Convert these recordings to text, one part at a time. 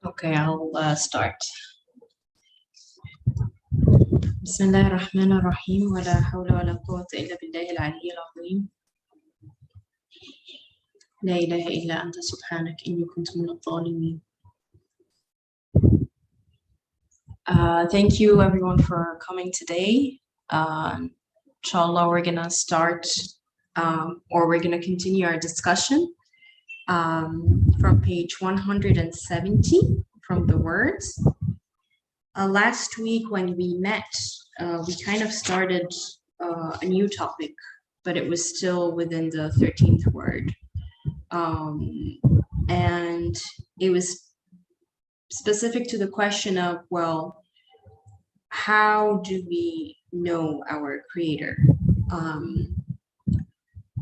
Okay, I'll start. بسم الله الرحمن الرحيم ولا حول ولا قوة إلا بالله العلي العظيم لا إله إلا أنت سبحانك إني كنت من الظالمين. Thank you everyone for coming today. Inshallah, we're gonna start or we're gonna continue our discussion from page 170 from the words. Last week when we met, we kind of started a new topic, but it was still within the 13th word. And it was specific to the question of, well, how do we know our creator?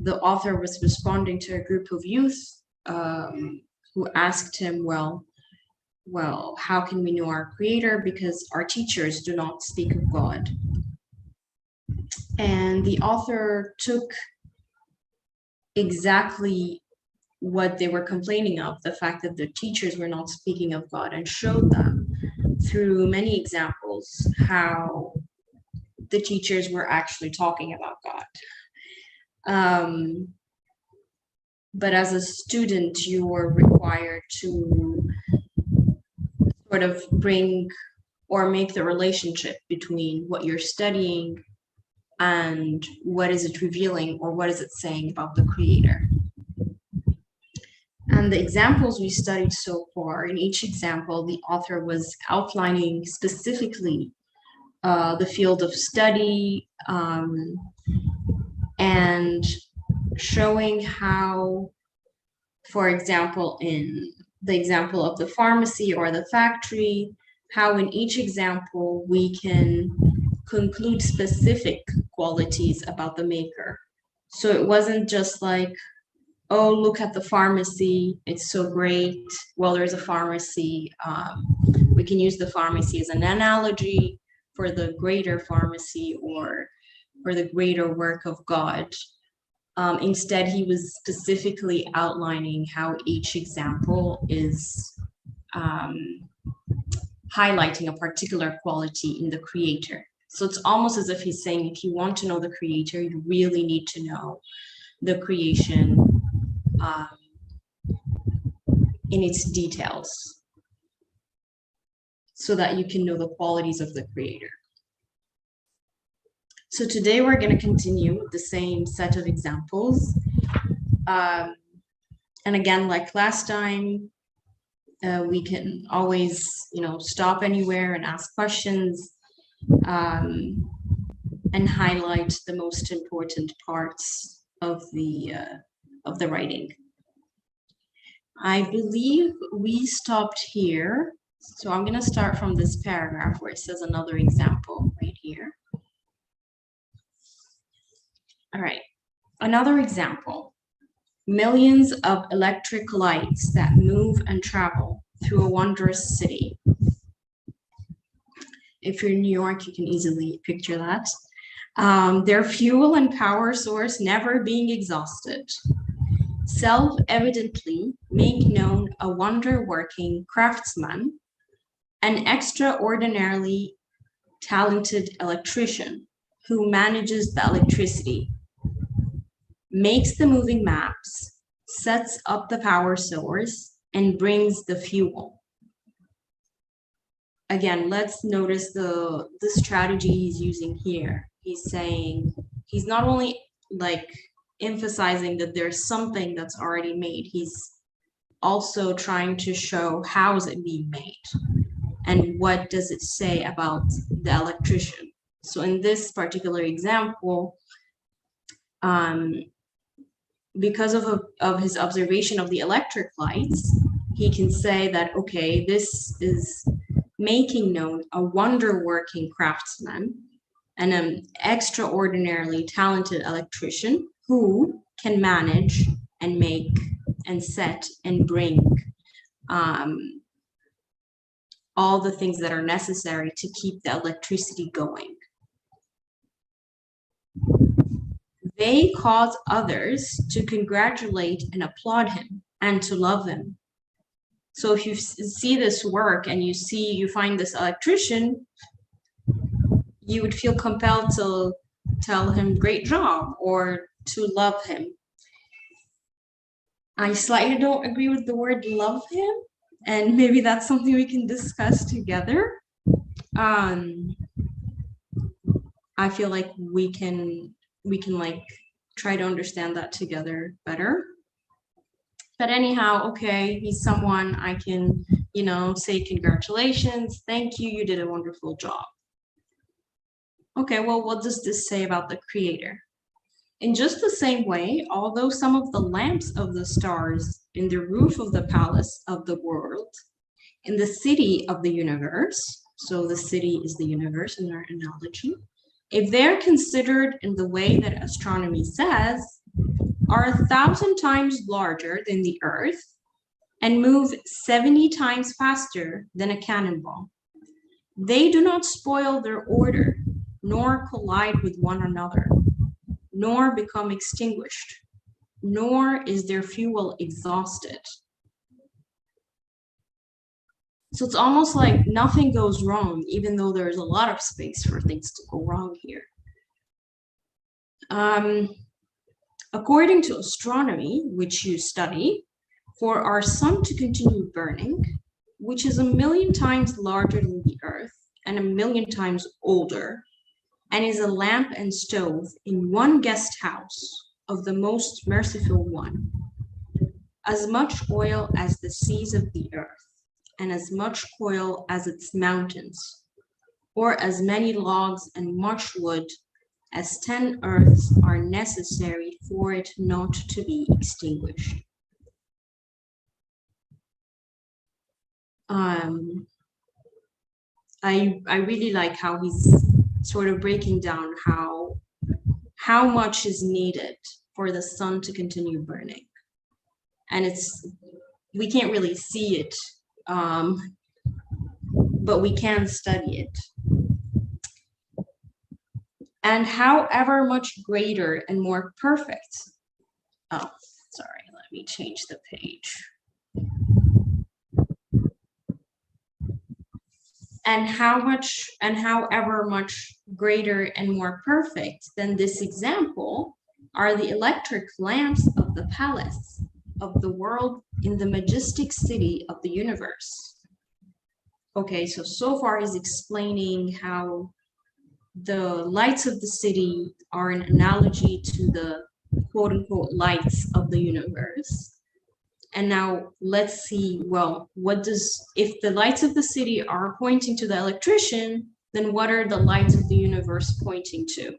The author was responding to a group of youth who asked him, well, how can we know our creator? Because our teachers do not speak of God. And the author took exactly what they were complaining of, the fact that the teachers were not speaking of God, and showed them through many examples how the teachers were actually talking about God. But as a student, you were required to sort of bring or make the relationship between what you're studying and what is it revealing or what is it saying about the creator. And the examples we studied so far, in each example, the author was outlining specifically the field of study and showing how, for example, in the example of the pharmacy or the factory, how in each example we can conclude specific qualities about the maker. So it wasn't just like, oh, look at the pharmacy, it's so great. Well, there's a pharmacy. We can use the pharmacy as an analogy for the greater pharmacy or for the greater work of God. Instead, he was specifically outlining how each example is highlighting a particular quality in the creator. So it's almost as if he's saying, if you want to know the creator, you really need to know the creation in its details so that you can know the qualities of the creator. So today we're going to continue with the same set of examples. And again, like last time, we can always, stop anywhere and ask questions and highlight the most important parts of the writing. I believe we stopped here. So I'm going to start from this paragraph where it says another example right here. All right, another example. Millions of electric lights that move and travel through a wondrous city. If you're in New York, you can easily picture that. Their fuel and power source never being exhausted. Self-evidently make known a wonder-working craftsman, an extraordinarily talented electrician who manages the electricity, makes the moving maps, sets up the power source, and brings the fuel. Again, let's notice the strategy he's using here. He's saying, he's not only like emphasizing that there's something that's already made, he's also trying to show how is it being made and what does it say about the electrician. So in this particular example, because of his observation of the electric lights, he can say that, okay, this is making known a wonder-working craftsman and an extraordinarily talented electrician who can manage and make and set and bring all the things that are necessary to keep the electricity going. They cause others to congratulate and applaud him and to love him. So if you see this work and you find this electrician, you would feel compelled to tell him great job or to love him. I slightly don't agree with the word love him, and maybe that's something we can discuss together. I feel like we can like try to understand that together better. But anyhow, okay, he's someone I can, say congratulations, thank you, you did a wonderful job. Okay, well, what does this say about the creator? In just the same way, although some of the lamps of the stars in the roof of the palace of the world, in the city of the universe, so the city is the universe in our analogy, if they're considered in the way that astronomy says, are 1,000 times larger than the Earth and move 70 times faster than a cannonball, they do not spoil their order, nor collide with one another, nor become extinguished, nor is their fuel exhausted. So it's almost like nothing goes wrong, even though there's a lot of space for things to go wrong here. According to astronomy, which you study, for our sun to continue burning, which is 1,000,000 times larger than the Earth and 1,000,000 times older, and is a lamp and stove in one guest house of the most merciful one, as much oil as the seas of the earth, and as much coal as its mountains, or as many logs and much wood as 10 earths are necessary for it not to be extinguished. I really like how he's sort of breaking down how much is needed for the sun to continue burning. And we can't really see it, but we can study it. And however much greater and more perfect, oh, sorry, let me change the page. And however much greater and more perfect than this example are the electric lamps of the palace of the world in the majestic city of the universe. Okay, so far he's explaining how the lights of the city are an analogy to the quote unquote lights of the universe. And now let's see, well, if the lights of the city are pointing to the electrician, then what are the lights of the universe pointing to?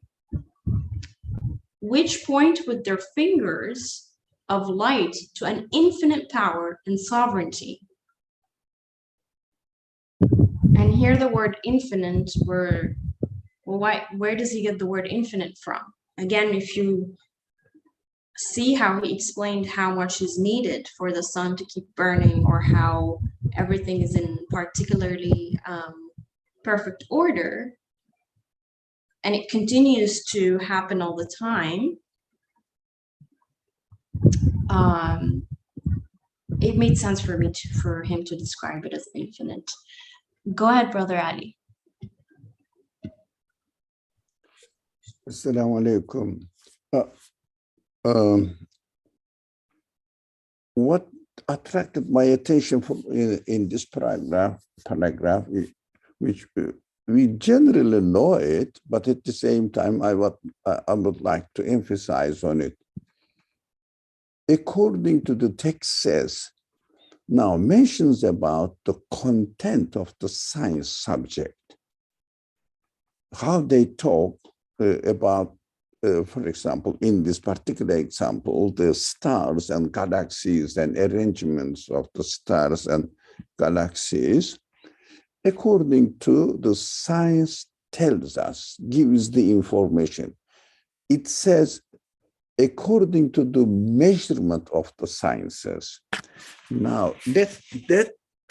Which point with their fingers of light to an infinite power and sovereignty. And here the word infinite, where does he get the word infinite from? Again, if you see how he explained how much is needed for the sun to keep burning, or how everything is in particularly perfect order, and it continues to happen all the time, it made sense for him to describe it as infinite. Go ahead, Brother Ali. Assalamu alaikum. What attracted my attention in this paragraph, which we generally know it, but at the same time, I would like to emphasize on it. According to the text says, now mentions about the content of the science subject, how they talk about, for example, in this particular example, the stars and galaxies and arrangements of the stars and galaxies, according to the science tells us, gives the information. It says, according to the measurement of the sciences. Now, that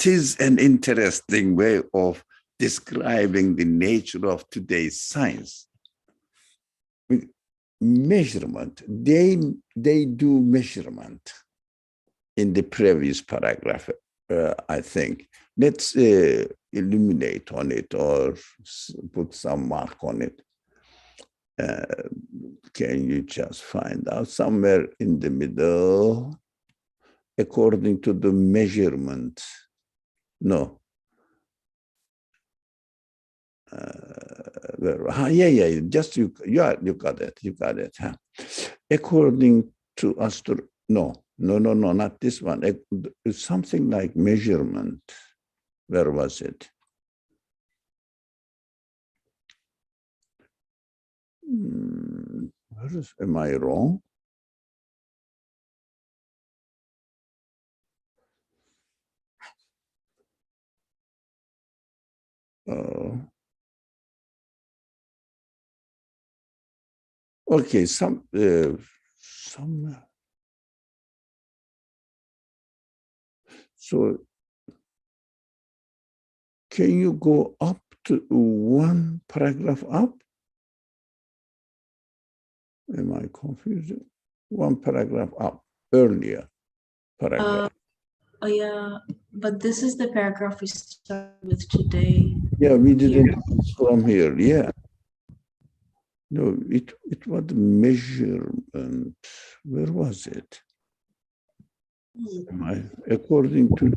is an interesting way of describing the nature of today's science. Measurement, they do measurement in the previous paragraph. I think. Let's illuminate on it or put some mark on it. Can you just find out somewhere in the middle, according to the measurement? No. Yeah, just you got it, huh? According to no, not this one. It's something like measurement. Where was it? Am I wrong? Okay, some. So, can you go up to one paragraph up? Am I confused? One paragraph up, earlier paragraph. Oh yeah, but this is the paragraph we started with today. Yeah, we didn't from here. Yeah. No, it was measurement. Where was it? According to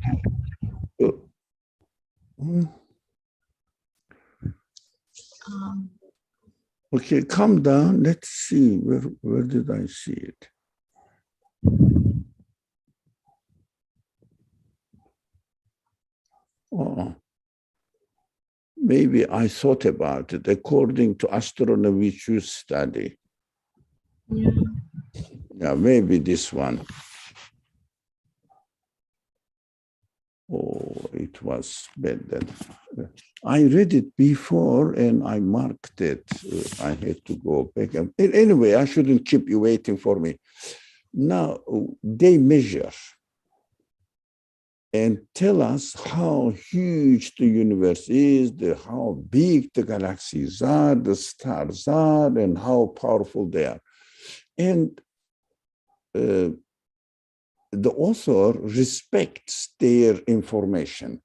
okay, come down. Let's see where did I see it? Oh, maybe I thought about it. According to astronomy, which you study. Yeah, maybe this one. Oh, it was better. I read it before and I marked it. I had to go back. Anyway, I shouldn't keep you waiting for me. Now, they measure and tell us how huge the universe is, how big the galaxies are, the stars are, and how powerful they are. And the author respects their information,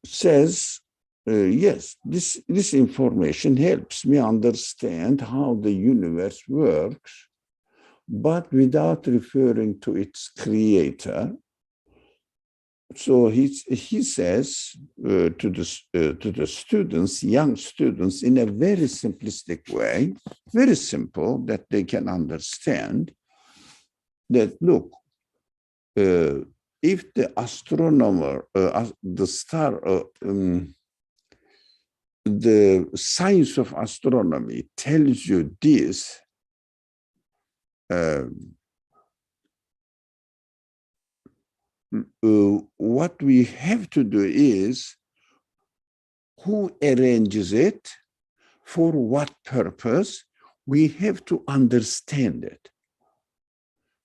says, yes, this information helps me understand how the universe works, but without referring to its creator. So he says to the students, young students, in a very simplistic way, very simple, that they can understand, that look, if the astronomer, the science of astronomy tells you this, what we have to do is, who arranges it, for what purpose, we have to understand it.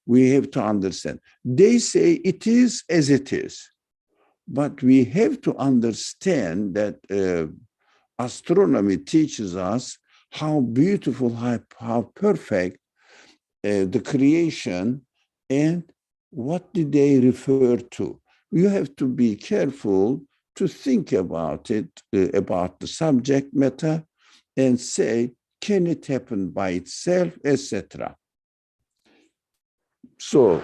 We have to understand. They say it is as it is, but we have to understand that astronomy teaches us how beautiful, how perfect the creation, and what did they refer to. You have to be careful to think about it, about the subject matter, and say, can it happen by itself, etc. So,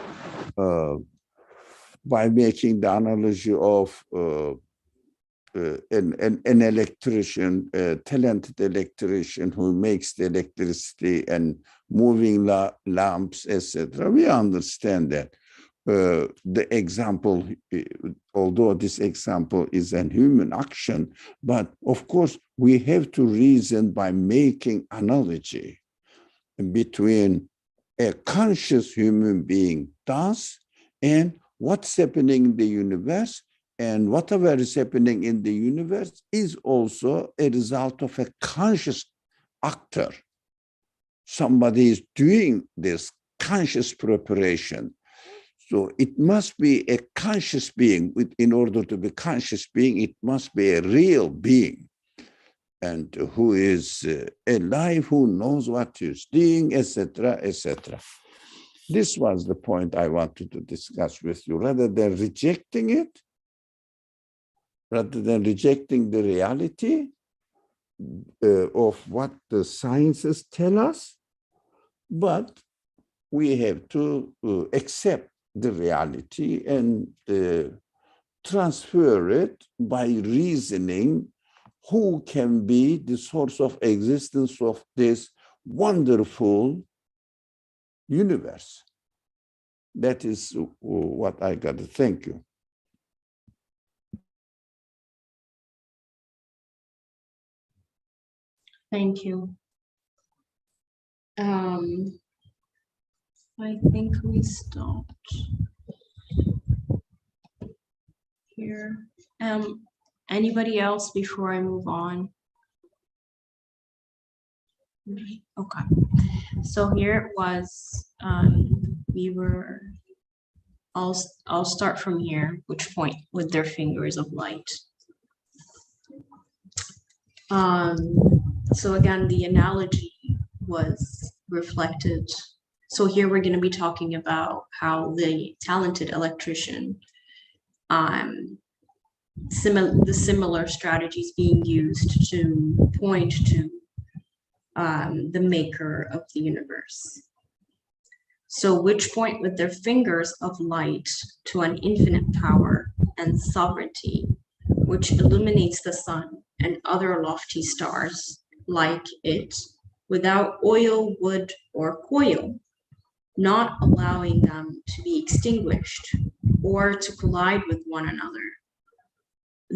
by making the analogy of an electrician, a talented electrician who makes the electricity and moving lamps, etc., we understand that. The example, although this example is a human action, but of course we have to reason by making analogy between a conscious human being does and what's happening in the universe, and whatever is happening in the universe is also a result of a conscious actor. Somebody is doing this conscious preparation. So it must be a conscious being. In order to be conscious being, it must be a real being, and who is alive, who knows what he's doing, etc., etc. This was the point I wanted to discuss with you. Rather than rejecting it, rather than rejecting the reality of what the sciences tell us, but we have to accept the reality and transfer it by reasoning who can be the source of existence of this wonderful universe. That is what I got to thank you. Thank you. I think we stopped here. Anybody else before I move on? Okay. So here it was, I'll start from here, which point with their fingers of light. So again, the analogy was reflected. So here we're going to be talking about how the talented electrician, the similar strategies being used to point to the maker of the universe. So which point with their fingers of light to an infinite power and sovereignty, which illuminates the sun and other lofty stars like it, without oil, wood, or coil, not allowing them to be extinguished or to collide with one another,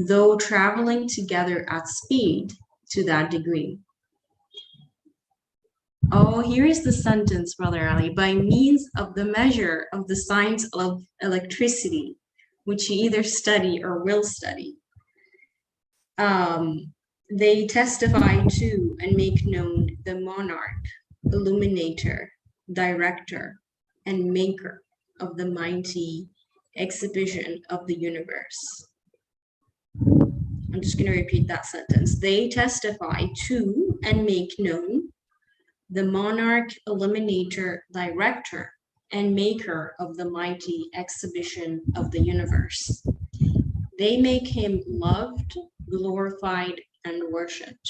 though traveling together at speed to that degree. Oh, here is the sentence, Brother Ali. By means of the measure of the science of electricity, which you either study or will study, they testify to and make known the monarch, illuminator, director, and maker of the mighty exhibition of the universe. I'm just going to repeat that sentence. They testify to and make known the monarch, illuminator, director, and maker of the mighty exhibition of the universe. They make him loved, glorified, and worshipped.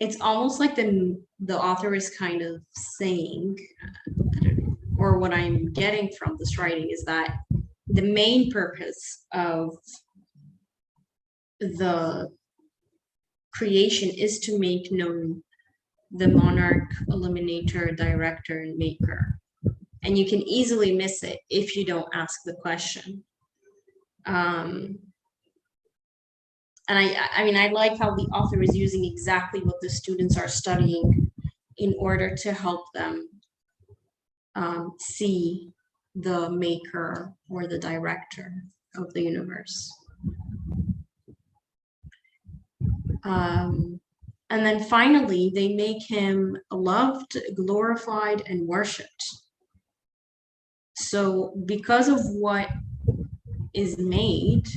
It's almost like the author is kind of saying, or what I'm getting from this writing is that the main purpose of the creation is to make known the monarch, illuminator, director, and maker. And you can easily miss it if you don't ask the question. And I mean, I like how the author is using exactly what the students are studying in order to help them see the maker or the director of the universe. And then finally, they make him loved, glorified, and worshipped. So because of what is made,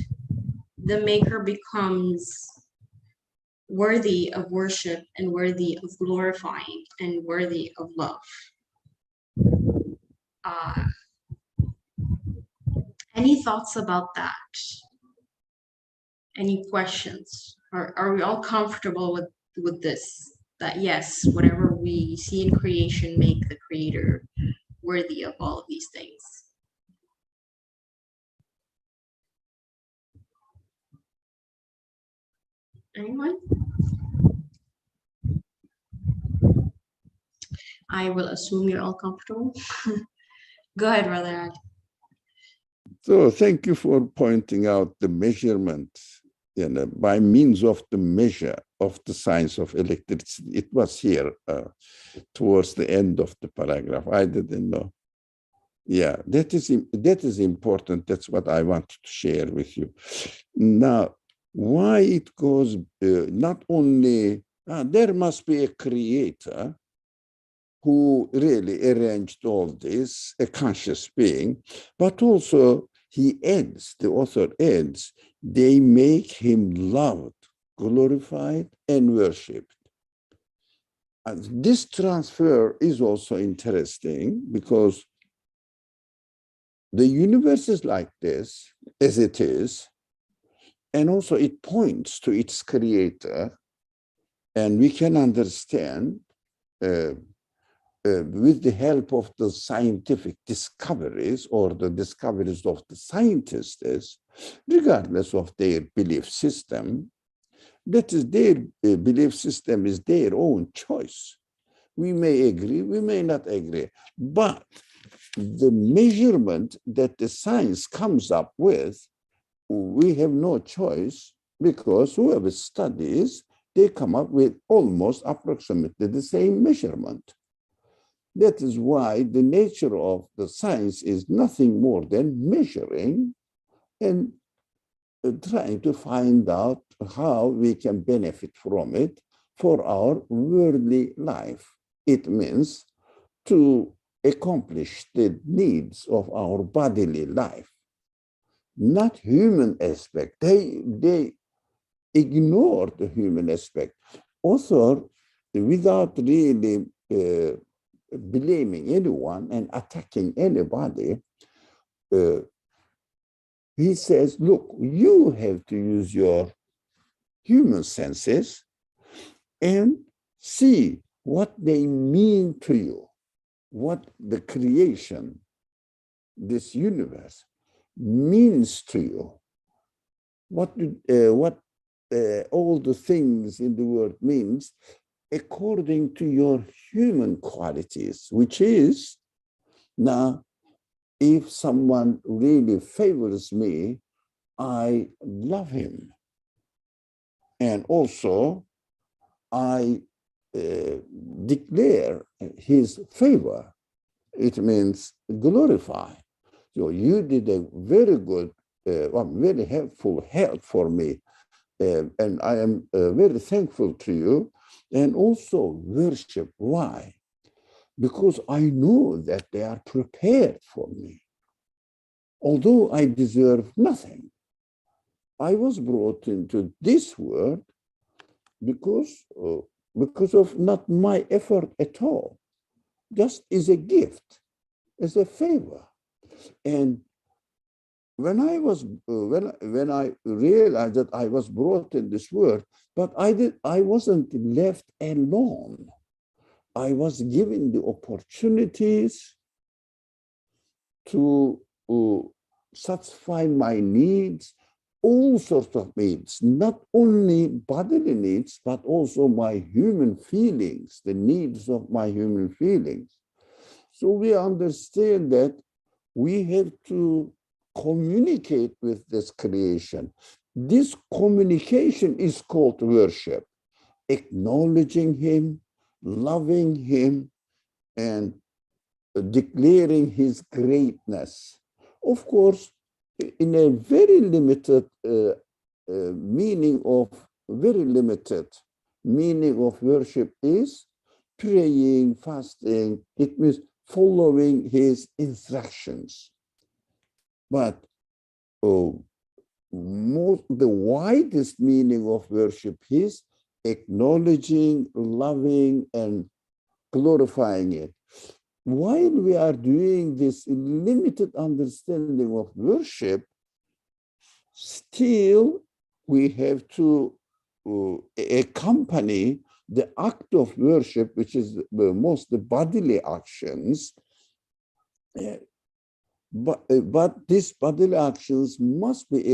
the maker becomes worthy of worship and worthy of glorifying and worthy of love. Any thoughts about that? Any questions? Are we all comfortable with this? That yes, whatever we see in creation make the creator worthy of all of these things. Anyone? I will assume you're all comfortable. Go ahead, Brother Ali. So thank you for pointing out the measurement, by means of the measure of the science of electricity. It was here towards the end of the paragraph. I didn't know. Yeah, that is important. That's what I wanted to share with you. Now, why it goes not only, there must be a creator who really arranged all this, a conscious being, but also he adds, the author adds, they make him loved, glorified, and worshipped. This transfer is also interesting because the universe is like this, as it is, and also it points to its creator, and we can understand with the help of the scientific discoveries or the discoveries of the scientists, regardless of their belief system, that is their belief system is their own choice. We may agree, we may not agree, but the measurement that the science comes up with, we have no choice because whoever studies, they come up with almost approximately the same measurement. That is why the nature of the science is nothing more than measuring and trying to find out how we can benefit from it for our worldly life. It means to accomplish the needs of our bodily life, not human aspect. They ignore the human aspect. Author, without really blaming anyone and attacking anybody, he says, look, you have to use your human senses and see what they mean to you, what the creation, this universe, means to you, what all the things in the world means according to your human qualities, which is, now, if someone really favors me, I love him. And also, I declare his favor. It means glorify. So you did a very good, very helpful help for me. And I am very thankful to you. And also worship. Why? Because I know that they are prepared for me. Although I deserve nothing, I was brought into this world because of not my effort at all, just as a gift, as a favor. And when I realized that I was brought in this world, but I wasn't left alone. I was given the opportunities to satisfy my needs, all sorts of needs, not only bodily needs, but also my human feelings, the needs of my human feelings. So we understand that we have to communicate with this creation. This communication is called worship, acknowledging him, loving him, and declaring his greatness. Of course, in a very limited meaning of worship is praying, fasting. It means following his instructions. But the widest meaning of worship is acknowledging, loving, and glorifying it. While we are doing this limited understanding of worship, still we have to accompany the act of worship, which is the bodily actions. But these bodily actions must be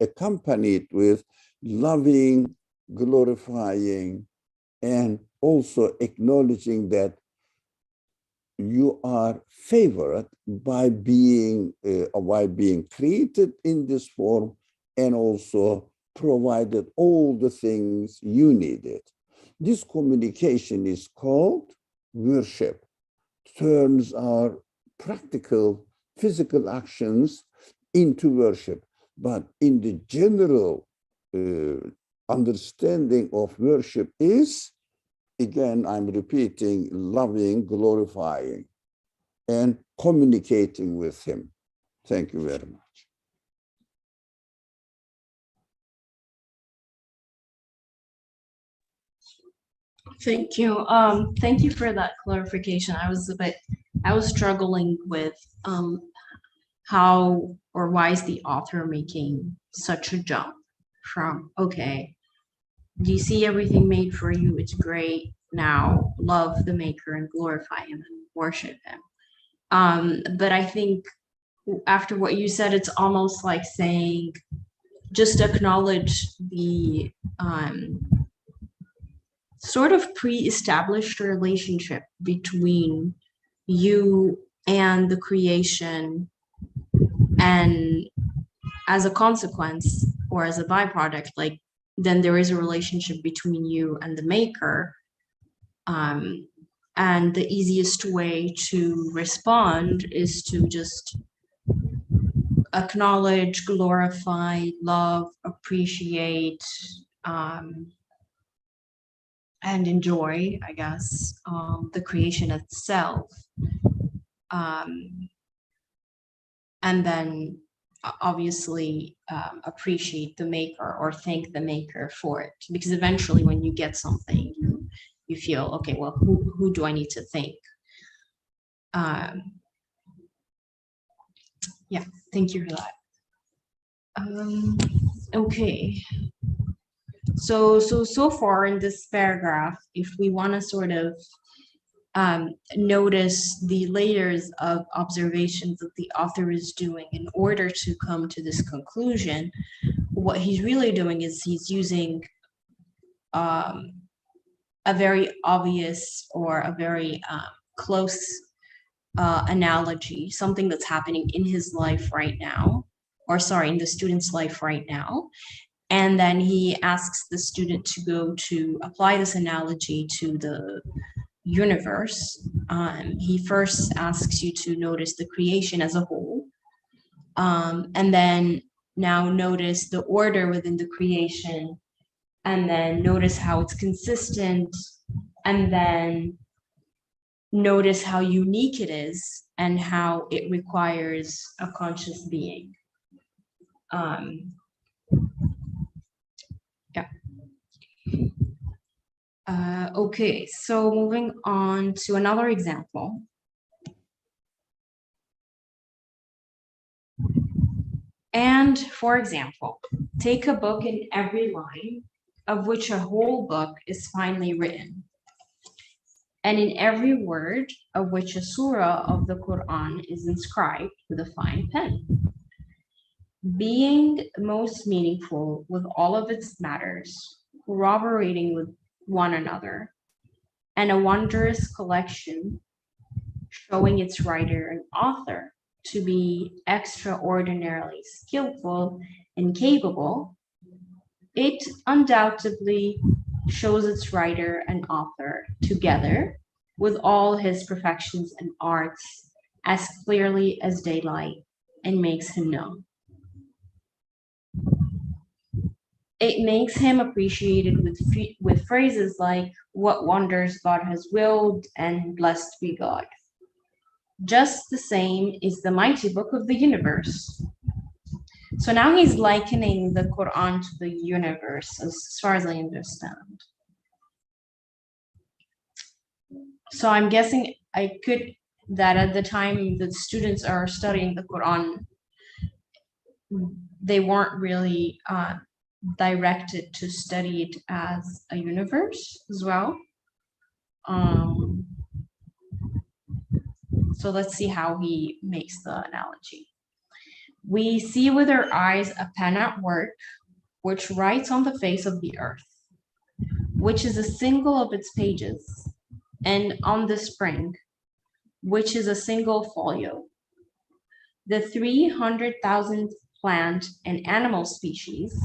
accompanied with loving, glorifying, and also acknowledging that you are favored by being created in this form and also provided all the things you needed. This communication is called worship, turns our practical physical actions into worship. But in the general understanding of worship is, again, I'm repeating, loving, glorifying, and communicating with him. Thank you very much. Thank you. Thank you for that clarification. I was struggling with how or why is the author making such a jump from, okay, do you see everything made for you? It's great. Now love the maker and glorify him and worship him. But I think after what you said, it's almost like saying, just acknowledge the sort of pre-established relationship between you and the creation, and as a consequence or as a byproduct, like then there is a relationship between you and the maker. And the easiest way to respond is to just acknowledge, glorify, love, appreciate, and enjoy, I guess, the creation itself. And then obviously appreciate the maker or thank the maker for it. Because eventually when you get something, you feel, okay, well, who do I need to thank? Yeah, thank you for that. Okay. So far in this paragraph, if we want to sort of notice the layers of observations that the author is doing in order to come to this conclusion, what he's really doing is he's using a very obvious or a very close analogy, something that's happening in his life right now, or sorry, in the student's life right now. And then he asks the student to go to apply this analogy to the universe. He first asks you to notice the creation as a whole, and then now notice the order within the creation, and then notice how it's consistent, and then notice how unique it is and how it requires a conscious being. Okay, so moving on to another example. And for example, take a book in every line, of which a whole book is finely written, and in every word of which a surah of the Quran is inscribed with a fine pen, being most meaningful with all of its matters, corroborating with one another, and a wondrous collection showing its writer and author to be extraordinarily skillful and capable, it undoubtedly shows its writer and author together with all his perfections and arts as clearly as daylight and makes him known. It makes him appreciated with phrases like, what wonders God has willed, and blessed be God. Just the same is the mighty book of the universe. So now he's likening the Quran to the universe, as far as I understand. So I'm guessing that at the time the students are studying the Quran, they weren't really directed to study it as a universe as well. So let's see how he makes the analogy. We see with our eyes a pen at work, which writes on the face of the earth, which is a single of its pages, and on the spring, which is a single folio. The 300,000 plant and animal species,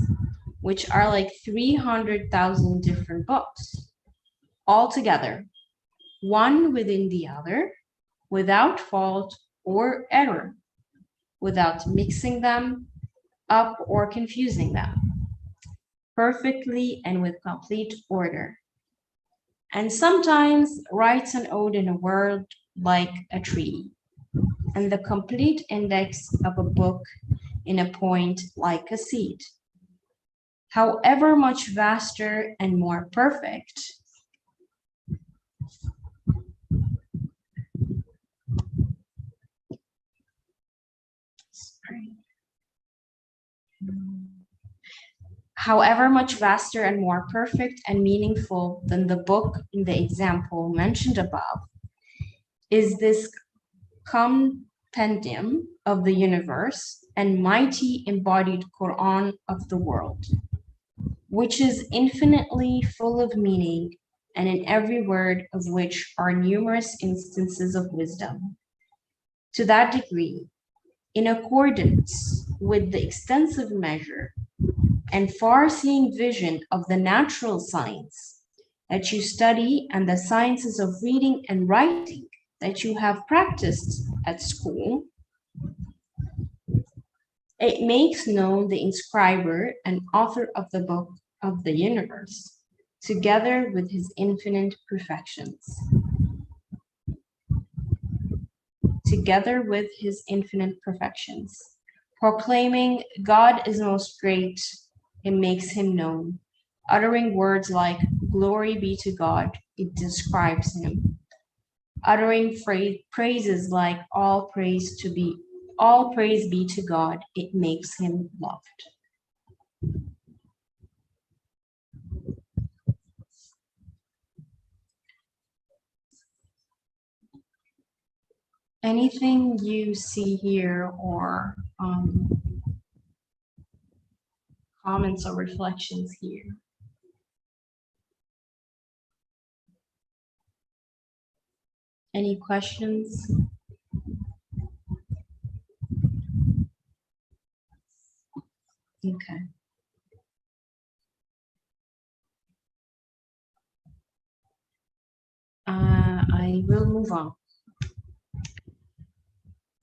which are like 300,000 different books, all together, one within the other, without fault or error, without mixing them up or confusing them, perfectly and with complete order. And sometimes writes an ode in a word like a tree, and the complete index of a book in a point like a seed. However much vaster and more perfect, However much vaster and more perfect and meaningful than the book in the example mentioned above is this compendium of the universe and mighty embodied Quran of the world, which is infinitely full of meaning and in every word of which are numerous instances of wisdom. To that degree, in accordance with the extensive measure and far-seeing vision of the natural science that you study and the sciences of reading and writing that you have practiced at school, it makes known the inscriber and author of the book of the universe, together with his infinite perfections. Together with his infinite perfections. Proclaiming God is most great, it makes him known. Uttering words like glory be to God, it describes him. Uttering praises like all praise be to God, it makes him loved. Anything you see here or comments or reflections here? Any questions? Okay. I will move on.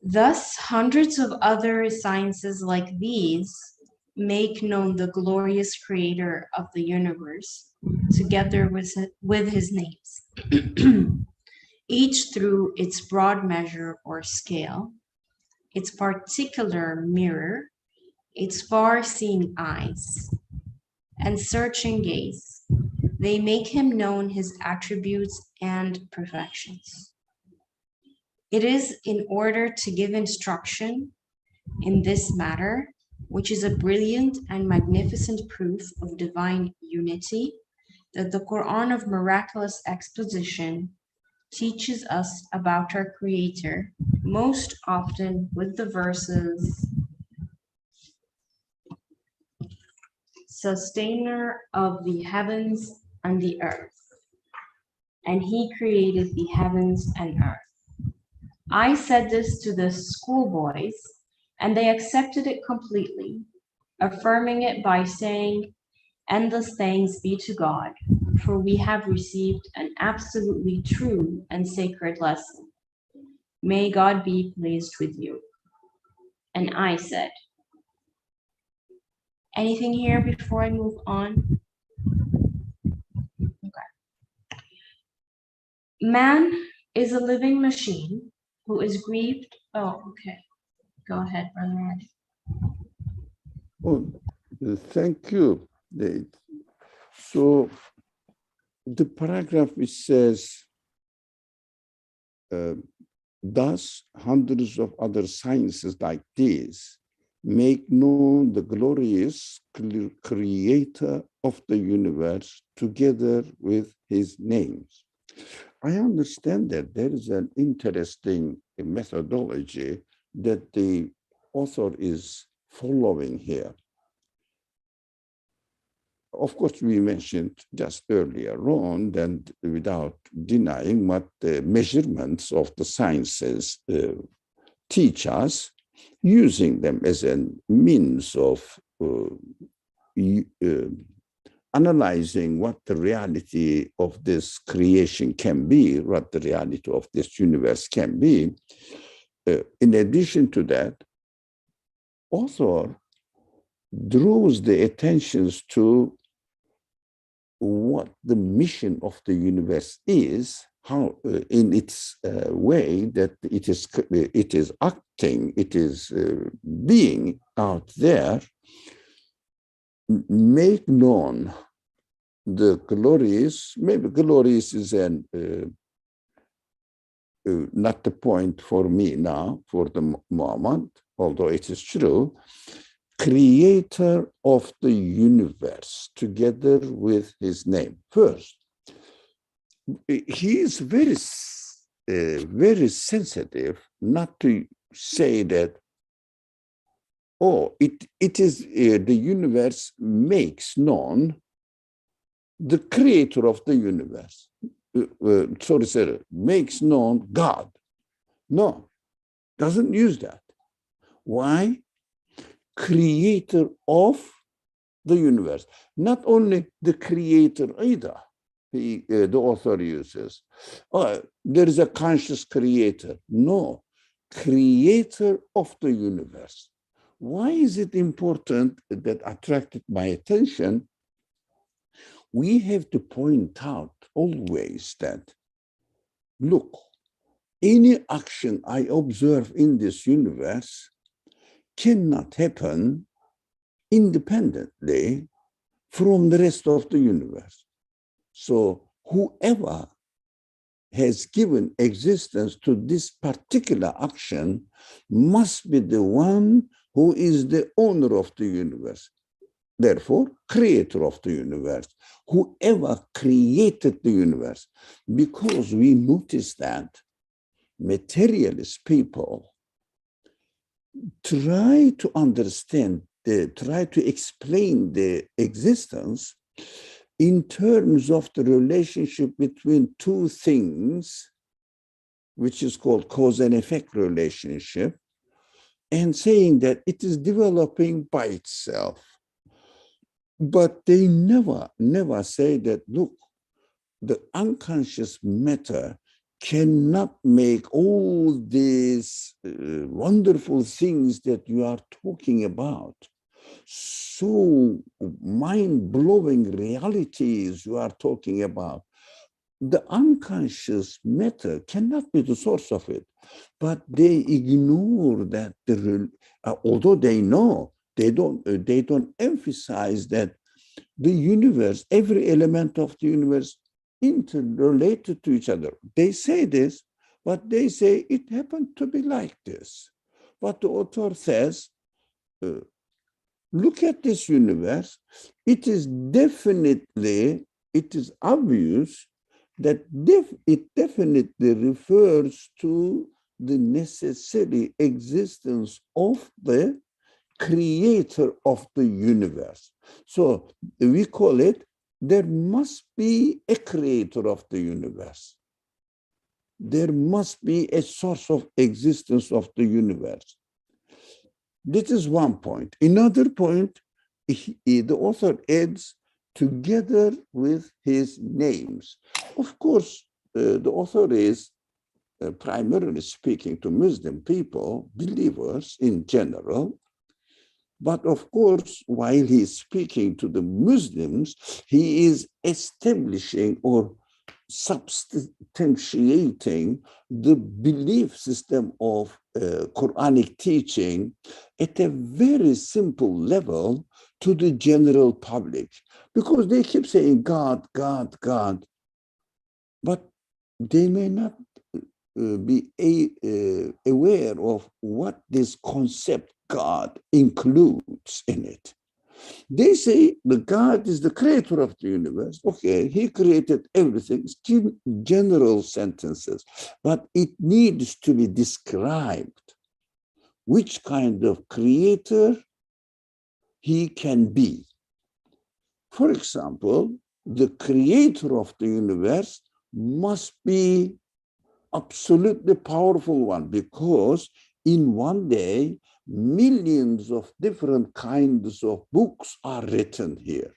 Thus, hundreds of other sciences like these make known the glorious creator of the universe, together with his names, each through its broad measure or scale, its particular mirror, its far-seeing eyes, and searching gaze. They make him known his attributes and perfections. It is in order to give instruction in this matter, which is a brilliant and magnificent proof of divine unity, that the Quran of miraculous exposition teaches us about our Creator, most often with the verses, Sustainer of the heavens and the earth, and He created the heavens and earth. I said this to the schoolboys, and they accepted it completely, affirming it by saying, endless thanks be to God, for we have received an absolutely true and sacred lesson. May God be pleased with you. And I said, anything here before I move on? Okay. Man is a living machine who is grieved. Oh, okay. Go ahead, Brother Raj. Oh, thank you. So the paragraph which says, thus hundreds of other sciences like these make known the glorious creator of the universe together with his names. I understand that there is an interesting methodology that the author is following here. Of course, we mentioned just earlier on that without denying what the measurements of the sciences teach us, using them as a means of analyzing what the reality of this creation can be, what the reality of this universe can be. In addition to that, author draws the attentions to what the mission of the universe is, how in its way that it is acting, it is being out there, make known the glorious, maybe glorious is not the point for me now, for the moment, although it is true, creator of the universe together with his name. First, he is very sensitive not to say that, oh, it is the universe makes known the creator of the universe. Sorry, makes known God. No, doesn't use that. Why? Creator of the universe. Not only the creator either. The author uses. Oh, there is a conscious creator. No, creator of the universe. Why is it important that attracted my attention? We have to point out always that, look, any action I observe in this universe cannot happen independently from the rest of the universe. So whoever has given existence to this particular action must be the one who is the owner of the universe. Therefore, creator of the universe, whoever created the universe, because we notice that materialist people try to understand, try to explain the existence in terms of the relationship between two things, which is called cause and effect relationship, and saying that it is developing by itself. But they never say that, look, the unconscious matter cannot make all these wonderful things that you are talking about, so mind-blowing realities you are talking about. The unconscious matter cannot be the source of it, but they ignore that. Although they know, they don't emphasize that the universe, every element of the universe, interrelated to each other. They say this, but they say it happened to be like this. But the author says, look at this universe. It is obvious that it definitely refers to the necessary existence of the creator of the universe. So we call it, there must be a creator of the universe. There must be a source of existence of the universe. This is one point. Another point, the author adds together with his names. Of course, the author is primarily speaking to Muslim people, believers in general. But of course, while he is speaking to the Muslims, he is establishing or substantiating the belief system of Quranic teaching at a very simple level to the general public, because they keep saying God, God, God, but they may not be aware of what this concept God includes in it. They say the God is the creator of the universe. Okay, he created everything, still general sentences, but it needs to be described which kind of creator he can be. For example, the creator of the universe must be absolutely powerful one, because in one day, millions of different kinds of books are written here.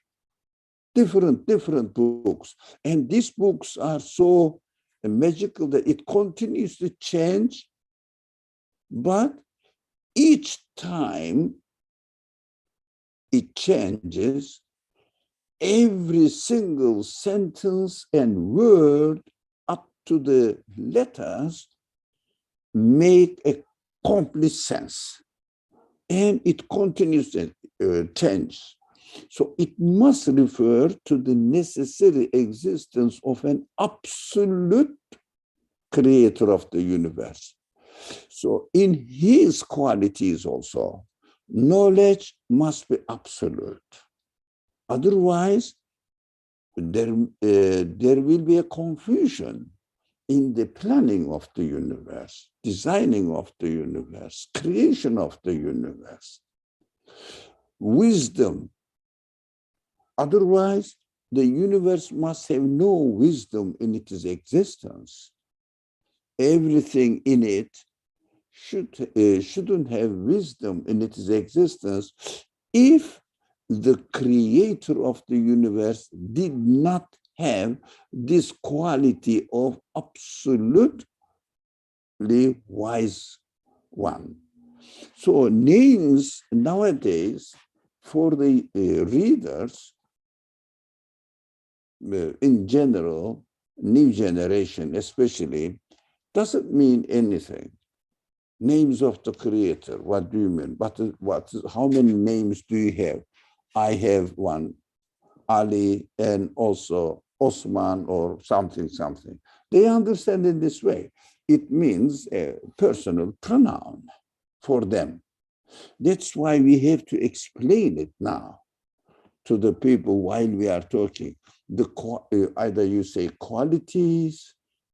Different books. And these books are so magical that it continues to change. But each time it changes, every single sentence and word up to the letters make a complete sense. And it continues to change. So it must refer to the necessary existence of an absolute creator of the universe. So in his qualities also, knowledge must be absolute. Otherwise, there will be a confusion in the planning of the universe, designing of the universe, creation of the universe. Wisdom. Otherwise, the universe must have no wisdom in its existence. Everything in it shouldn't have wisdom in its existence if the creator of the universe did not have this quality of absolutely wise one. So names nowadays for the readers, in general, new generation especially, doesn't mean anything. Names of the creator, what do you mean? How many names do you have? I have one, Ali, and also Osman or something. They understand in this way. It means a personal pronoun for them. That's why we have to explain it now to the people while we are talking. Either you say qualities,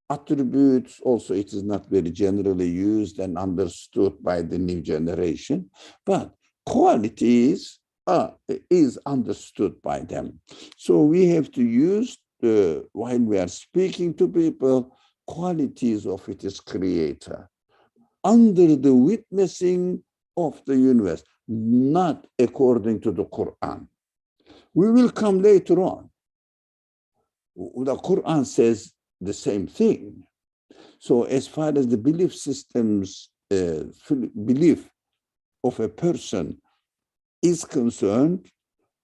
attributes, also it is not very generally used and understood by the new generation, but qualities is understood by them. So we have to use, while we are speaking to people, qualities of its creator under the witnessing of the universe, not according to the Quran. We will come later on. The Quran says the same thing. So as far as the belief systems, belief of a person is concerned,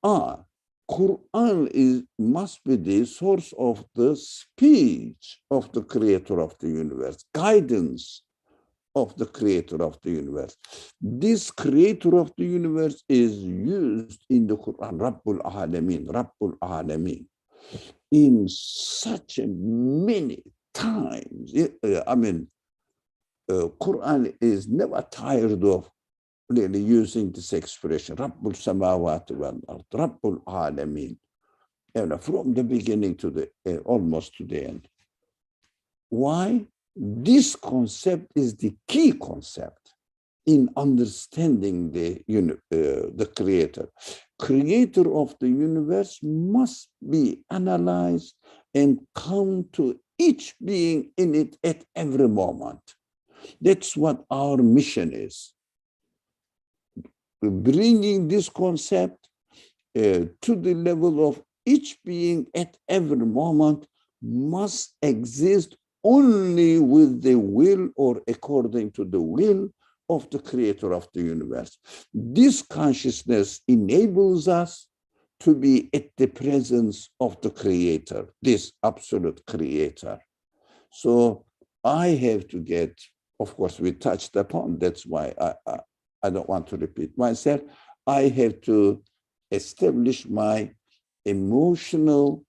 Quran must be the source of the speech of the creator of the universe, guidance of the creator of the universe. This creator of the universe is used in the Quran, Rabbul Alameen, in such many times. Quran is never tired of really using this expression, Rabbul Samawati wal Ard, Rabbul Alameen, from the beginning to the almost to the end. Why? This concept is the key concept in understanding the creator. Creator of the universe must be analyzed and come to each being in it at every moment. That's what our mission is. Bringing this concept to the level of each being at every moment must exist only with the will or according to the will of the creator of the universe. This consciousness enables us to be at the presence of the creator, this absolute creator. So I have to get, of course, we touched upon, that's why I don't want to repeat myself. I have to establish my emotional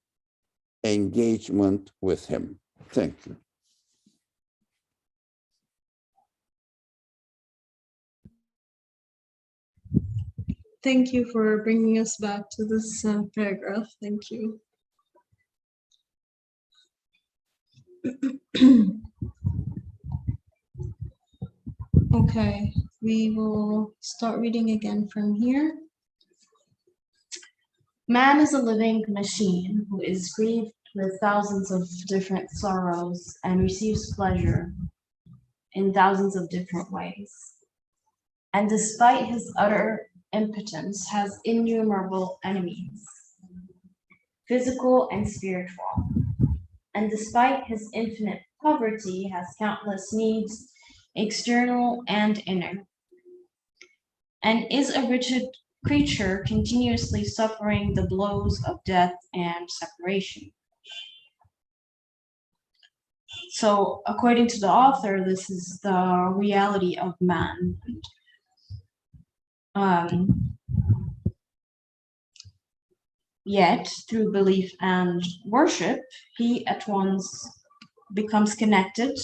engagement with him. Thank you. Thank you for bringing us back to this paragraph. Thank you. Okay, we will start reading again from here. Man is a living machine who is grieved with thousands of different sorrows and receives pleasure in thousands of different ways. And despite his utter impotence, has innumerable enemies, physical and spiritual. And despite his infinite poverty, has countless needs, external and inner, and is a wretched creature continuously suffering the blows of death and separation. So, according to the author, this is the reality of man. Yet, through belief and worship, he at once becomes connected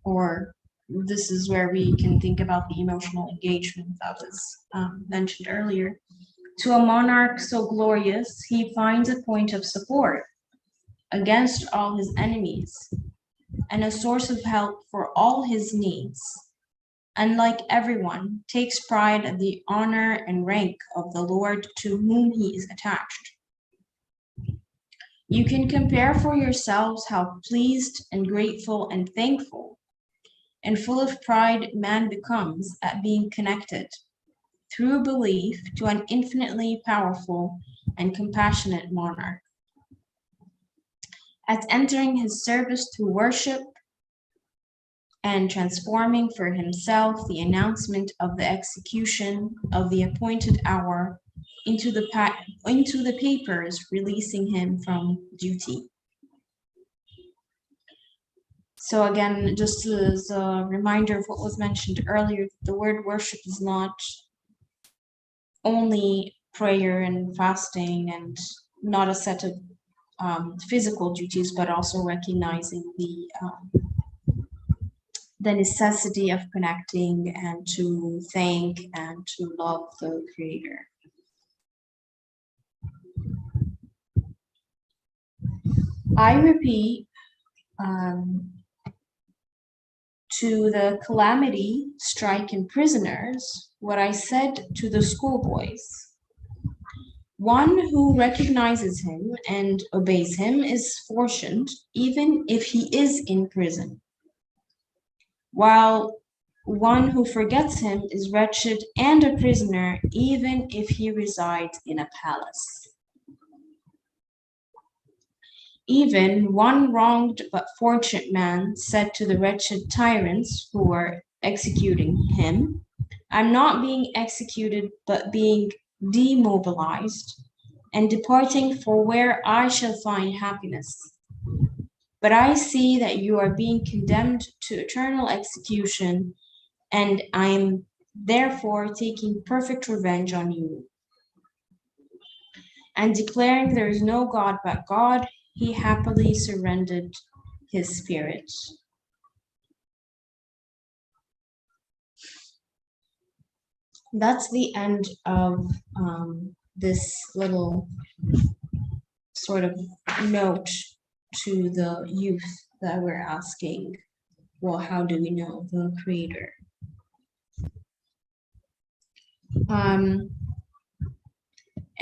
or this is where we can think about the emotional engagement that was mentioned earlier. To a monarch so glorious, he finds a point of support against all his enemies and a source of help for all his needs. And like everyone, takes pride in the honor and rank of the Lord to whom he is attached. You can compare for yourselves how pleased and grateful and thankful and full of pride man becomes at being connected through belief to an infinitely powerful and compassionate monarch. At entering his service through worship and transforming for himself the announcement of the execution of the appointed hour into the papers, releasing him from duty. So again, just as a reminder of what was mentioned earlier, the word worship is not only prayer and fasting and not a set of physical duties, but also recognizing the necessity of connecting and to thank and to love the Creator. I repeat, to the calamity, strike, and prisoners, what I said to the schoolboys. One who recognizes him and obeys him is fortunate, even if he is in prison, while one who forgets him is wretched and a prisoner, even if he resides in a palace. Even one wronged but fortunate man said to the wretched tyrants who were executing him, I'm not being executed, but being demobilized and departing for where I shall find happiness. But I see that you are being condemned to eternal execution, and I am therefore taking perfect revenge on you. And declaring there is no God but God, he happily surrendered his spirit. That's the end of this little sort of note to the youth that we're asking, well, how do we know the Creator?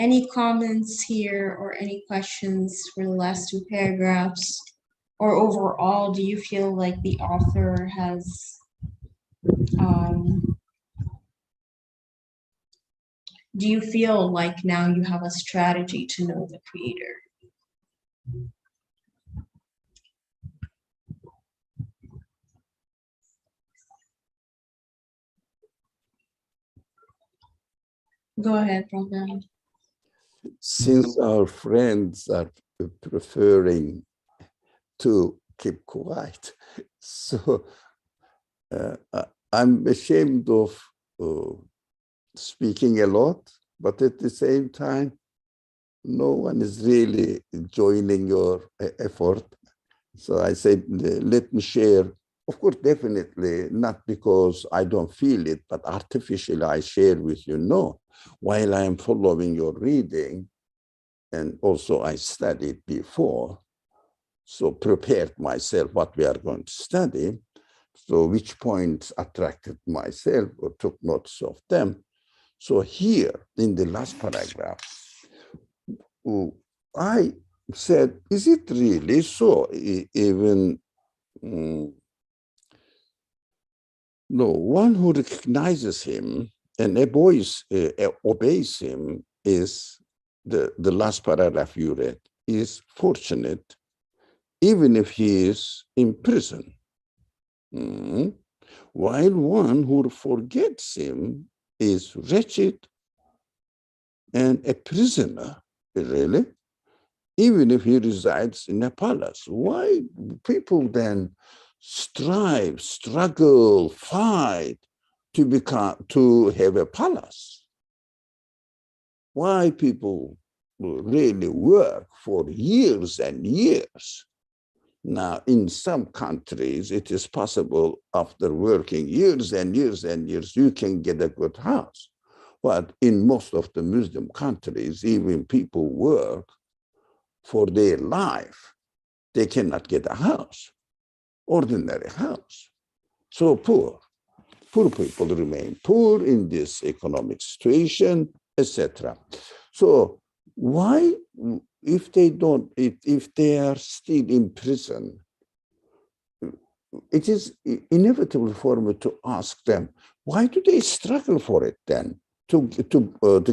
Any comments here or any questions for the last two paragraphs? Or overall, do you feel like the author has do you feel like now you have a strategy to know the Creator? Go ahead, Prophet. Since our friends are preferring to keep quiet, so I'm ashamed of speaking a lot, but at the same time, no one is really joining your effort. So I said, let me share. Of course, definitely not because I don't feel it, but artificially I share with you. No, while I am following your reading, and also I studied before, so prepared myself what we are going to study. So which points attracted myself or took notes of them. So here in the last paragraph, I said, is it really so? Even no, one who recognizes him and obeys him is the last paragraph you read, is fortunate, even if he is in prison. While one who forgets him is wretched and a prisoner, really, even if he resides in a palace. Why people then strive, struggle, fight to have a palace? Why people really work for years and years? Now, in some countries, it is possible after working years and years and years, you can get a good house. But in most of the Muslim countries, even people work for their life, they cannot get a house, ordinary house. So poor people remain poor in this economic situation, etc. So why, if they are still in prison, it is inevitable for me to ask them, why do they struggle for it then to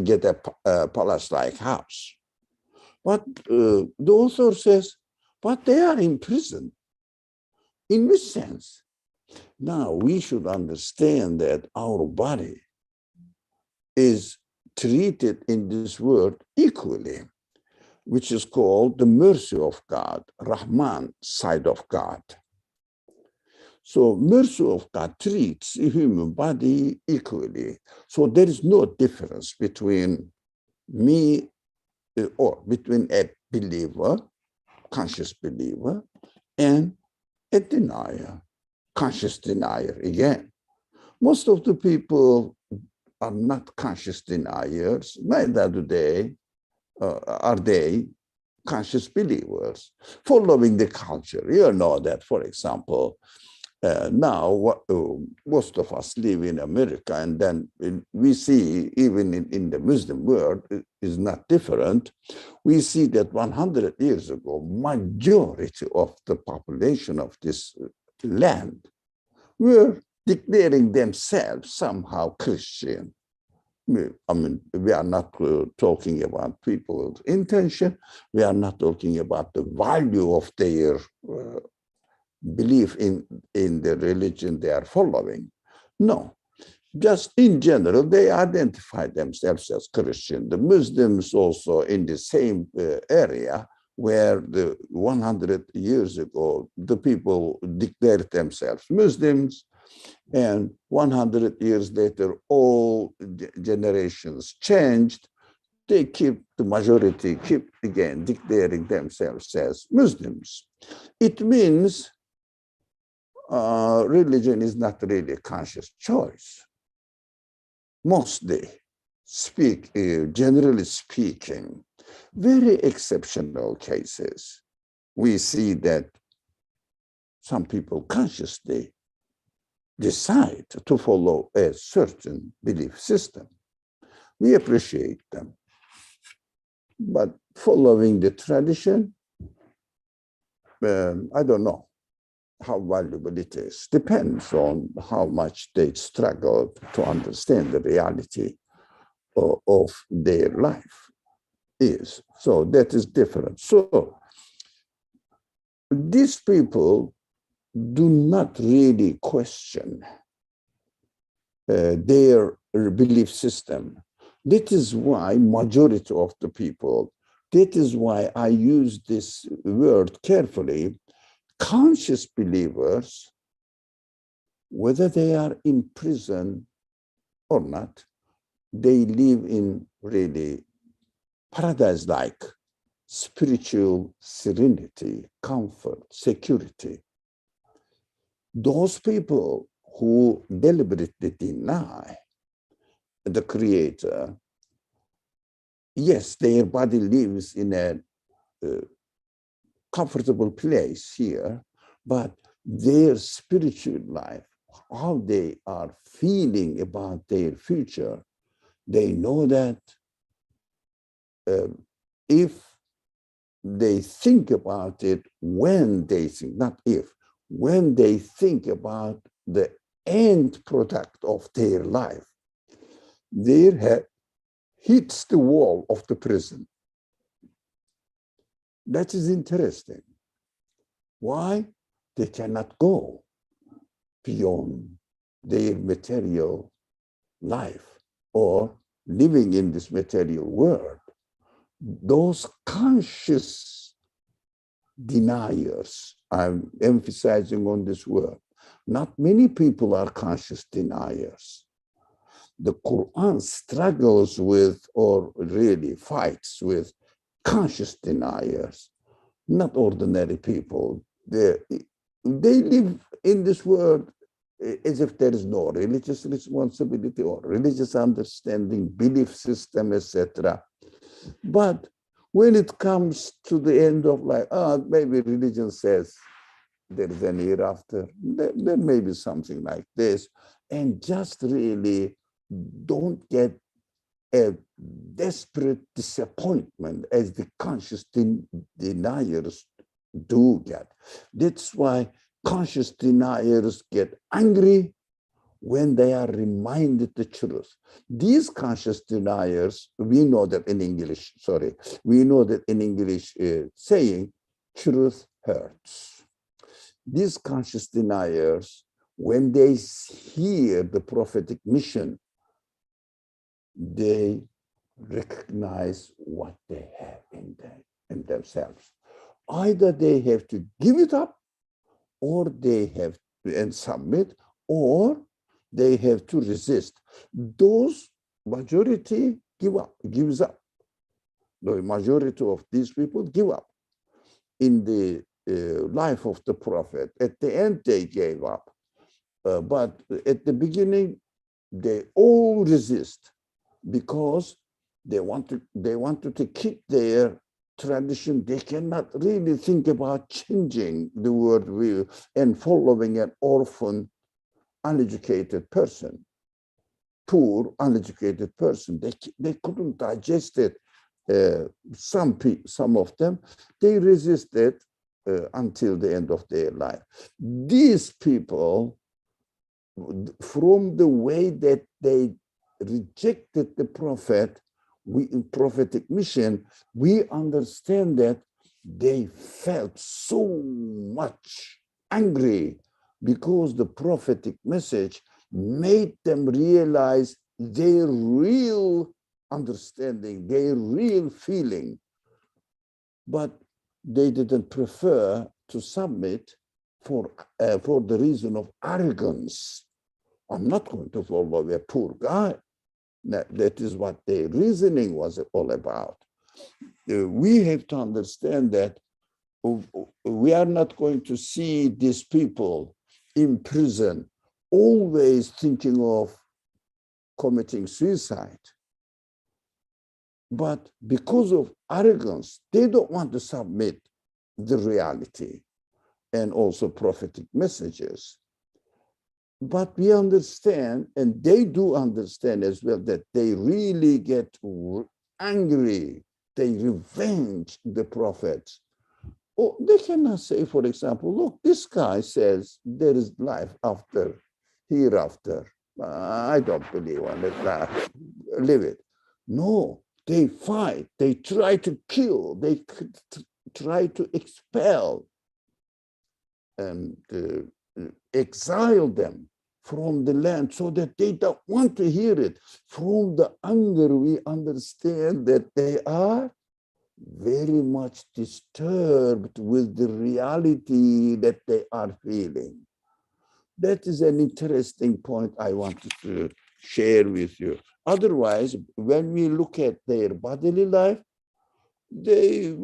get a palace-like house? But the author says, but they are in prison. In which sense? Now, we should understand that our body is treated in this world equally, which is called the mercy of God, Rahman, side of God. So mercy of God treats the human body equally. So there is no difference between me or between a believer, conscious believer, and a denier, conscious denier again. Most of the people are not conscious deniers, neither are they conscious believers, following the culture. You know that, for example, now most of us live in America, and then we see, even in the Muslim world, it is not different. We see that 100 years ago, majority of the population of this land were declaring themselves somehow Christian. I mean, we are not talking about people's intention. We are not talking about the value of their belief in the religion they are following. No, just in general, they identify themselves as Christian. The Muslims also in the same area where the 100 years ago, the people declared themselves Muslims, and 100 years later, all generations changed. The majority keep again declaring themselves as Muslims. It means religion is not really a conscious choice. Mostly, generally speaking, very exceptional cases, we see that some people consciously decide to follow a certain belief system. We appreciate them. But following the tradition, I don't know how valuable it is. Depends on how much they struggle to understand the reality of their life is. So that is different. So these people do not really question their belief system. That is why majority of the people, that is why I use this word carefully, conscious believers, whether they are in prison or not, they live in really paradise-like spiritual serenity, comfort, security. Those people who deliberately deny the Creator, yes, their body lives in a comfortable place here, but their spiritual life, how they are feeling about their future, they know that if they think about it, when they think, not if, when they think about the end product of their life, their head hits the wall of the prison. That is interesting. Why? They cannot go beyond their material life or living in this material world. Those conscious deniers, I'm emphasizing on this word, not many people are conscious deniers. The Quran struggles with, or really fights with, conscious deniers, not ordinary people. they, they live in this world as if there is no religious responsibility or religious understanding, belief system, etc. But when it comes to the end of life, maybe religion says there is an hereafter, there may be something like this, and just really don't get a desperate disappointment as the conscious deniers do get. That's why conscious deniers get angry when they are reminded the truth. These conscious deniers, we know that in English, saying, truth hurts. These conscious deniers, when they hear the prophetic mission, they recognize what they have in themselves. Either they have to give it up, or they have to submit, or they have to resist. Those majority gives up. The majority of these people give up. In the life of the prophet, at the end they gave up. But at the beginning, they all resist because they wanted to keep their tradition. They cannot really think about changing the world and following an orphan, uneducated person, poor, uneducated person. They couldn't digest it. Some of them, they resisted until the end of their life. These people, from the way that they rejected the prophetic mission, we understand that they felt so much angry because the prophetic message made them realize their real understanding, their real feeling. But they didn't prefer to submit for the reason of arrogance. I'm not going to follow a poor guy. That is what their reasoning was all about. We have to understand that we are not going to see these people in prison always thinking of committing suicide. But because of arrogance, they don't want to submit the reality and also prophetic messages. But we understand, and they do understand as well, that they really get angry. They revenge the prophets. Or they cannot say, for example, look, this guy says there is life after, hereafter. I don't believe on it. Leave it. No, they fight. They try to kill. They try to expel and exile them from the land so that they don't want to hear it. From the anger, we understand that they are very much disturbed with the reality that they are feeling. That is an interesting point I wanted to share with you. Otherwise, when we look at their bodily life, they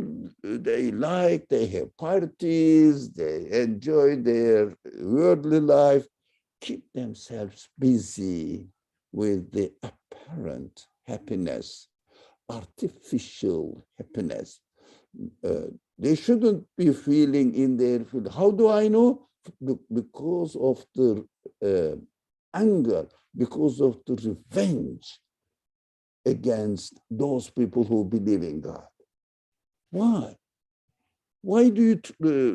have parties, they enjoy their worldly life, keep themselves busy with the apparent happiness, artificial happiness. They shouldn't be feeling in their field. How do I know? Because of the anger, because of the revenge against those people who believe in God. Why? Why do you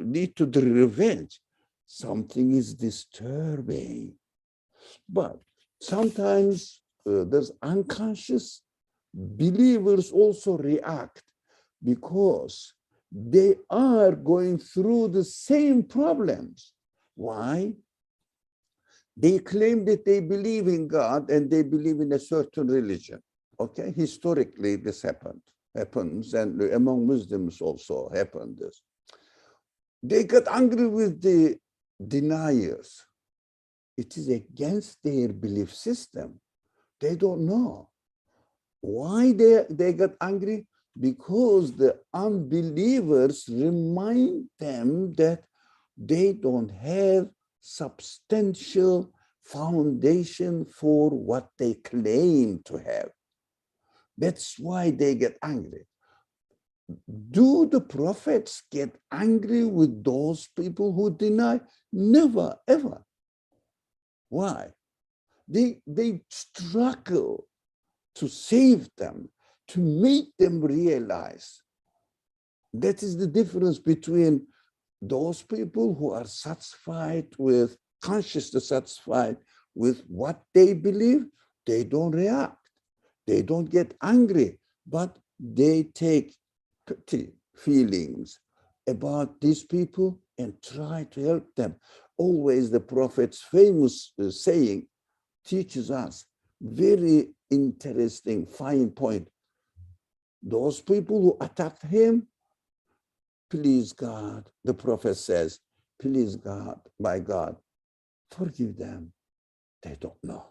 need to do revenge? Something is disturbing. But sometimes there's unconscious believers also react because they are going through the same problems. Why? They claim that they believe in God and they believe in a certain religion. Okay, historically this happens, and among Muslims also happened this. They got angry with the deniers. It is against their belief system. They don't know. Why they got angry? Because the unbelievers remind them that they don't have substantial foundation for what they claim to have. That's why they get angry. Do the prophets get angry with those people who deny? Never, ever. Why? They struggle to save them, to make them realize. That is the difference between those people who are satisfied with, consciously satisfied with what they believe. They don't react. They don't get angry, but they take pity feelings about these people and try to help them. Always the prophet's famous saying teaches us very interesting, fine point. Those people who attacked him, please God, the prophet says, please God, my God, forgive them. They don't know.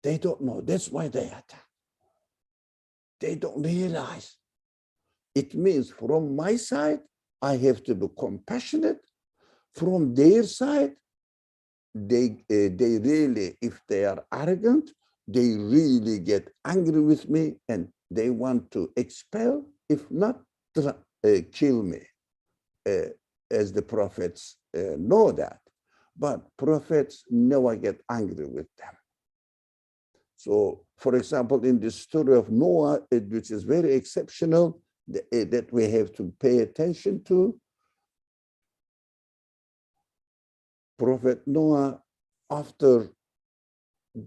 They don't know. That's why they attack. They don't realize. It means from my side, I have to be compassionate. From their side, they really, if they are arrogant, they really get angry with me and they want to expel, if not kill me, as the prophets know that. But prophets never get angry with them. So, for example, in the story of Noah, which is very exceptional, that we have to pay attention to, Prophet Noah, after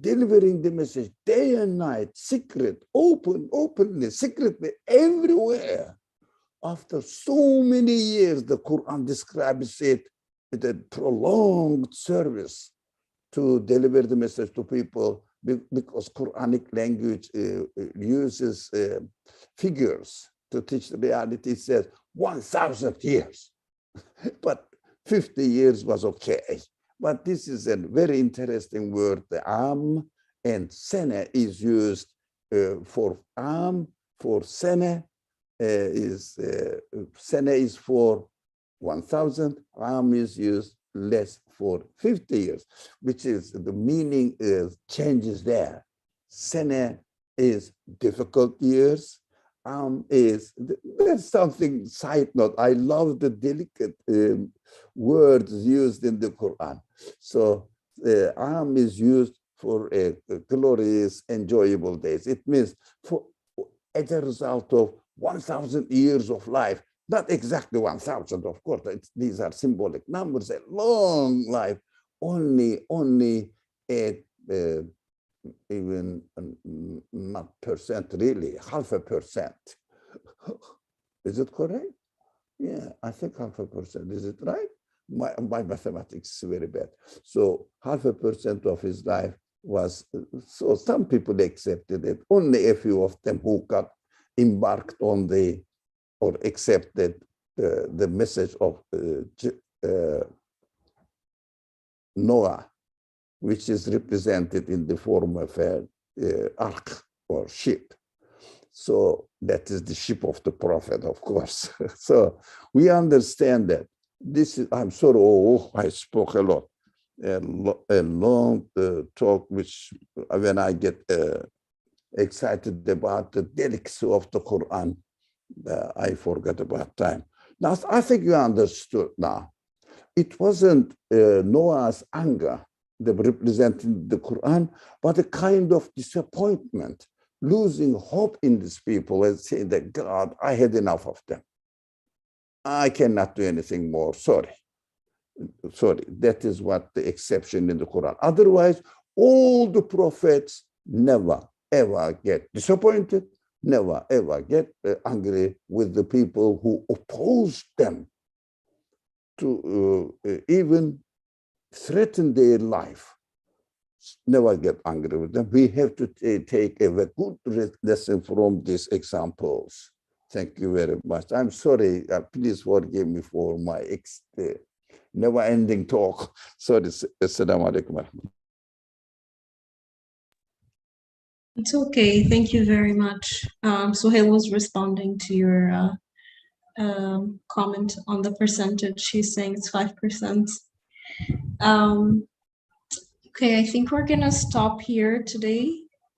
delivering the message day and night, secret, openly, secretly, everywhere, after so many years, the Quran describes it with a prolonged service to deliver the message to people, because Quranic language uses figures to teach the reality. It says 1,000 years, but 50 years was okay. But this is a very interesting word. The am and sene is used for am, for sene sene is for 1,000, am is used less for 50 years, which is the meaning is changes there. Sene is difficult years. Is there's something side note. I love the delicate words used in the Quran. So am is used for glorious, enjoyable days. It means for as a result of 1,000 years of life. Not exactly 1,000, of course. These are symbolic numbers. A long life, only at even not percent, really, 0.5%. Is it correct? Yeah, I think 0.5%. Is it right? My mathematics is very bad. So 0.5% of his life was, so some people accepted it. Only a few of them who got embarked on the, or accepted the message of Noah, which is represented in the form of an ark or ship. So that is the ship of the prophet, of course. So we understand that. This is, I'm sorry, I spoke a lot. A long talk, which when I get excited about the delicacy of the Quran, I forgot about time. Now, I think you understood now. It wasn't Noah's anger that represented the Quran, but a kind of disappointment, losing hope in these people and saying that, God, I had enough of them. I cannot do anything more, sorry. Sorry, that is what the exception in the Quran. Otherwise, all the prophets never, ever get disappointed, never, ever get angry with the people who oppose them, to even threaten their life. Never get angry with them. We have to take a good lesson from these examples. Thank you very much. I'm sorry, please forgive me for my never-ending talk. Sorry, assalamu alaikum. It's okay. Thank you very much. Sohail was responding to your comment on the percentage. She's saying it's 5%. Okay, I think we're gonna stop here today,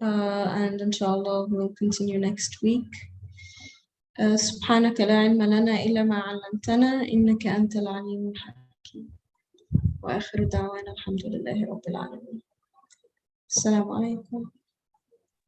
and inshallah we'll continue next week. سبحانك لا علم لنا إلا ما علمتنا إنك أنت العليم الحكيم وآخر دعوانا الحمد لله رب العالمين. السلام عليكم.